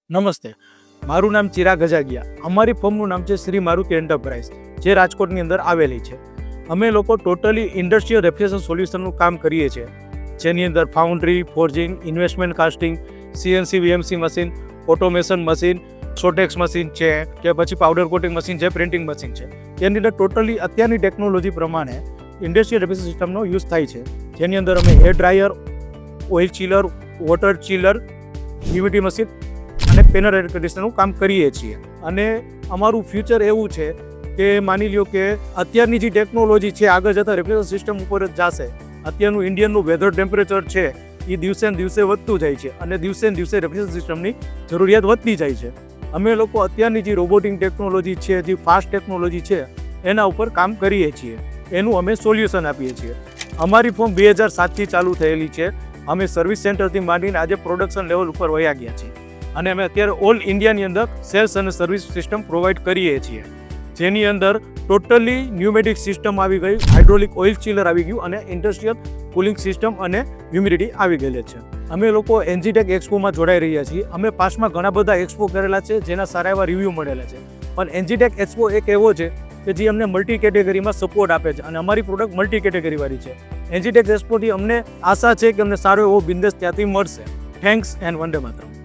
નમસ્તે, મારું નામ ચિરાગ ગજાગિયા. અમારી ફર્મનું નામ છે શ્રી મારુતિ એન્ટરપ્રાઇઝ, જે રાજકોટની અંદર આવેલી છે. અમે લોકો ટોટલી ઇન્ડસ્ટ્રીયલ રેફ્રિજરેશન સોલ્યુશનનું કામ કરીએ છીએ, જેની અંદર foundry, forging, investment casting, CNC VMC machine, automation machine, સોટેક્સ મશીન છે કે પછી પાવડર કોટિંગ મશીન છે, પ્રિન્ટિંગ મશીન છે. તેની અંદર ટોટલી અત્યારની ટેકનોલોજી પ્રમાણે ઇન્ડસ્ટ્રીયલ રેફ્રિજરેશન સિસ્ટમનો યુઝ થાય છે, જેની અંદર અમે hair dryer, oil chiller, water chiller, UVT machine અને પેનલ એર કન્ડિશનરનું કામ કરીએ છીએ. અને અમારું ફ્યુચર એવું છે કે માની લ્યો કે અત્યારની જે ટેકનોલોજી છે આગળ જતાં રેફ્રિજરેશન સિસ્ટમ ઉપર જ જશે. અત્યારનું ઇન્ડિયનનું વેધર ટેમ્પરેચર છે એ દિવસે ને દિવસે વધતું જાય છે અને દિવસે ને દિવસે રેફ્રિજરેશન સિસ્ટમની જરૂરિયાત વધતી જાય છે. અમે લોકો અત્યારની જે રોબોટિક ટેકનોલોજી છે, જે ફાસ્ટ ટેકનોલોજી છે, એના ઉપર કામ કરીએ છીએ. એનું અમે સોલ્યુશન આપીએ છીએ. અમારી ફર્મ 2007થી ચાલુ થયેલી છે. અમે સર્વિસ સેન્ટરથી માંડીને આજે પ્રોડક્શન લેવલ ઉપર વયા ગયા છીએ અને અમે અત્યારે ઓલ ઇન્ડિયાની અંદર સેલ્સ અને સર્વિસ સિસ્ટમ પ્રોવાઈડ કરીએ છીએ, જેની અંદર ટોટલી ન્યુમેટિક સિસ્ટમ આવી ગઈ, હાઇડ્રોલિક ઓઇલ ચિલર આવી ગયું અને ઇન્ડસ્ટ્રીયલ કુલિંગ સિસ્ટમ અને હ્યુમિડિટી આવી ગયેલી છે. અમે લોકો એનજીટેક એક્સપોમાં જોડાઈ રહ્યા છીએ. અમે પાસમાં ઘણા બધા એક્સપો કરેલા છે, જેના સારા એવા રિવ્યૂ મળેલા છે. પણ એનજીટેક એક્સપો એક એવો છે કે જે અમને મલ્ટી કેટેગરીમાં સપોર્ટ આપે છે અને અમારી પ્રોડક્ટ મલ્ટી કેટેગરીવાળી છે. એનજીટેક એક્સપોથી અમને આશા છે કે અમને સારો એવો બિઝનેસ ત્યાંથી મળશે. Thanks and Vande Mataram.